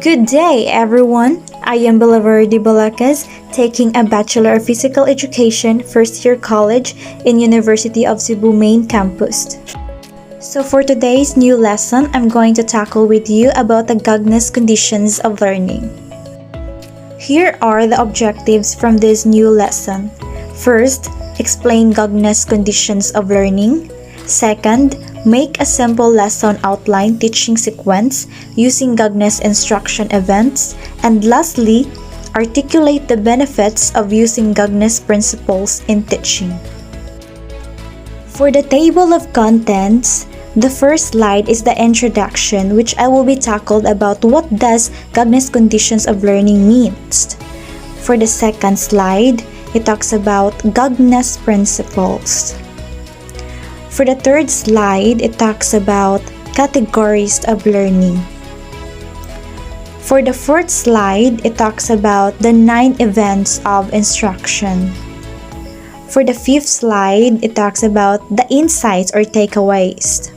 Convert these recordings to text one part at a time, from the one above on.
Good day, everyone. I am Bolivar de Balacas, taking a Bachelor of Physical Education first year college in University of Cebu main campus. So for today's new lesson, I'm going to tackle with you about the Gagne's conditions of learning. Here are the objectives from this new lesson. First, explain Gagne's conditions of learning. Second, make a simple lesson outline teaching sequence using Gagne's instruction events. And lastly, articulate the benefits of using Gagne's principles in teaching. For the table of contents, the first slide is the introduction, which I will be tackled about what does Gagne's conditions of learning means. For the second slide, it talks about Gagne's principles. For the third slide, it talks about categories of learning. For the fourth slide, it talks about the 9 events of instruction. For the fifth slide, it talks about the insights or takeaways.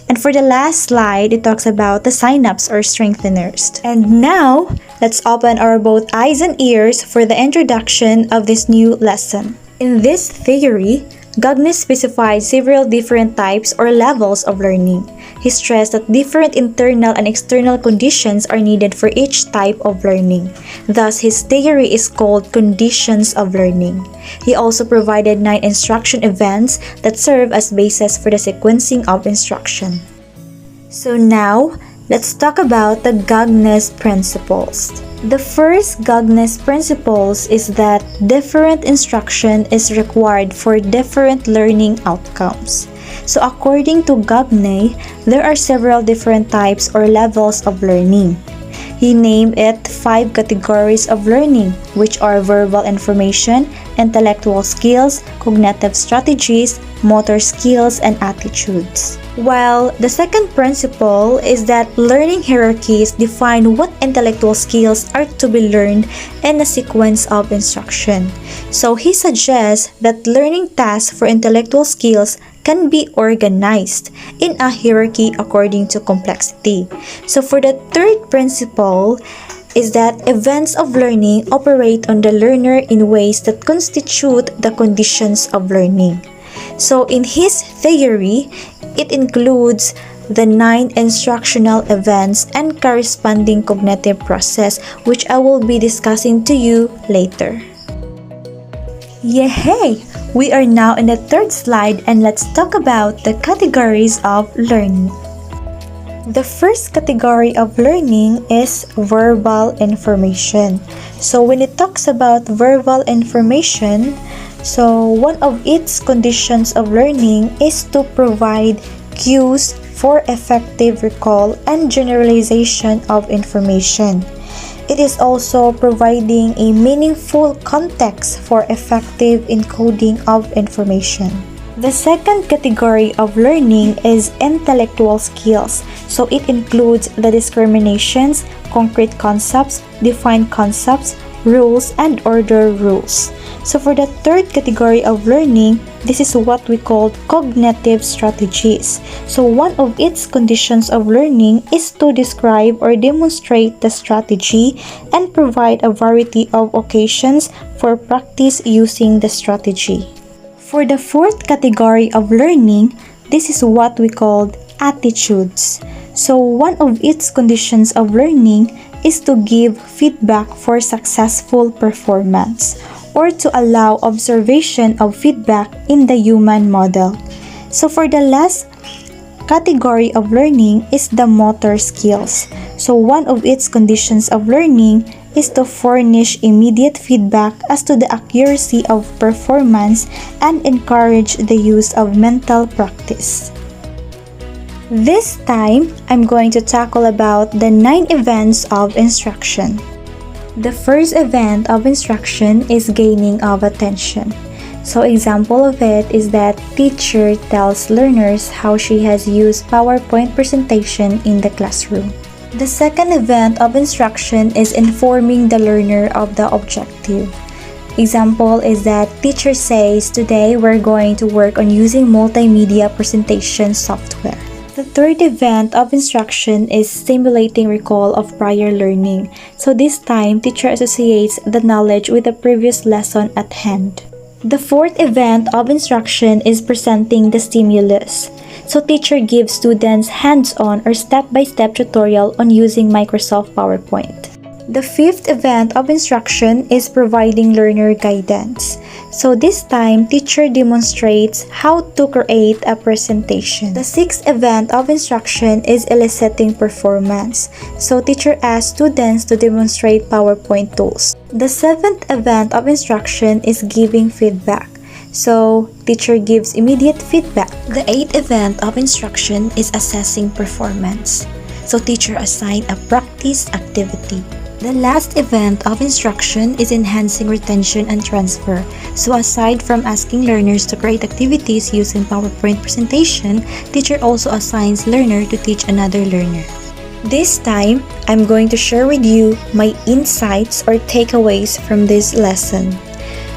And for the last slide, it talks about the synapse or strengtheners. And now, let's open our both eyes and ears for the introduction of this new lesson. In this theory, Gagne specified several different types or levels of learning. He stressed that different internal and external conditions are needed for each type of learning. Thus, his theory is called conditions of learning. He also provided 9 instruction events that serve as basis for the sequencing of instruction. So now, let's talk about the Gagne's principles. The first Gagne's principles is that different instruction is required for different learning outcomes. So according to Gagne, there are several different types or levels of learning. He named it 5 categories of learning, which are verbal information, intellectual skills, cognitive strategies, motor skills, and attitudes. While the second principle is that learning hierarchies define what intellectual skills are to be learned in a sequence of instruction. So he suggests that learning tasks for intellectual skills can be organized in a hierarchy according to complexity. So for the third principle is that events of learning operate on the learner in ways that constitute the conditions of learning. So in his theory, it includes the 9 instructional events and corresponding cognitive process, which I will be discussing to you later. Yay! We are now in the third slide, and let's talk about the categories of learning. The first category of learning is verbal information. So when it talks about verbal information, so one of its conditions of learning is to provide cues for effective recall and generalization of information. It is also providing a meaningful context for effective encoding of information. The second category of learning is intellectual skills. So it includes the discriminations, concrete concepts, defined concepts, rules, and order rules. So for the third category of learning, this is what we call cognitive strategies. So one of its conditions of learning is to describe or demonstrate the strategy and provide a variety of occasions for practice using the strategy. For the fourth category of learning, this is what we call attitudes. So one of its conditions of learning is to give feedback for successful performance, or to allow observation of feedback in the human model. So for the last category of learning is the motor skills. So one of its conditions of learning is to furnish immediate feedback as to the accuracy of performance and encourage the use of mental practice. This time, I'm going to tackle about the 9 events of instruction. The first event of instruction is gaining of attention. So example of it is that teacher tells learners how she has used PowerPoint presentation in the classroom. The second event of instruction is informing the learner of the objective. Example is that teacher says, today we're going to work on using multimedia presentation software. The The third event of instruction is stimulating recall of prior learning. So this time, teacher associates the knowledge with the previous lesson at hand. The fourth event of instruction is presenting the stimulus. So teacher gives students hands-on or step-by-step tutorial on using Microsoft PowerPoint. The fifth event of instruction is providing learner guidance. So this time, teacher demonstrates how to create a presentation. The sixth event of instruction is eliciting performance. So teacher asks students to demonstrate PowerPoint tools. The seventh event of instruction is giving feedback. So teacher gives immediate feedback. The eighth event of instruction is assessing performance. So teacher assigns a practice activity. The last event of instruction is enhancing retention and transfer. So aside from asking learners to create activities using PowerPoint presentation, teacher also assigns learner to teach another learner. This time, I'm going to share with you my insights or takeaways from this lesson.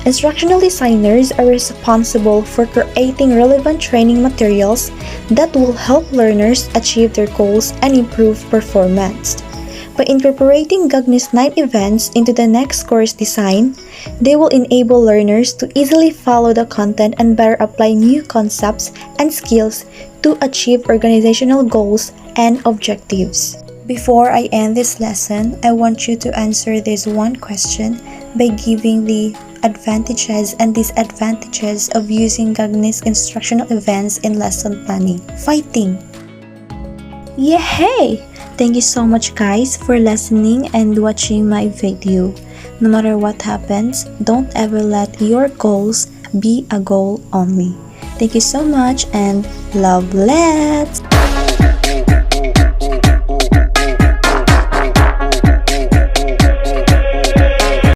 Instructional designers are responsible for creating relevant training materials that will help learners achieve their goals and improve performance. By incorporating Gagne's 9 events into the next course design, they will enable learners to easily follow the content and better apply new concepts and skills to achieve organizational goals and objectives. Before I end this lesson, I want you to answer this one question by giving the advantages and disadvantages of using Gagne's instructional events in lesson planning. Fighting! Yay! Thank you so much guys for listening and watching my video. No matter what happens, don't ever let your goals be a goal only. Thank you so much and love, let's!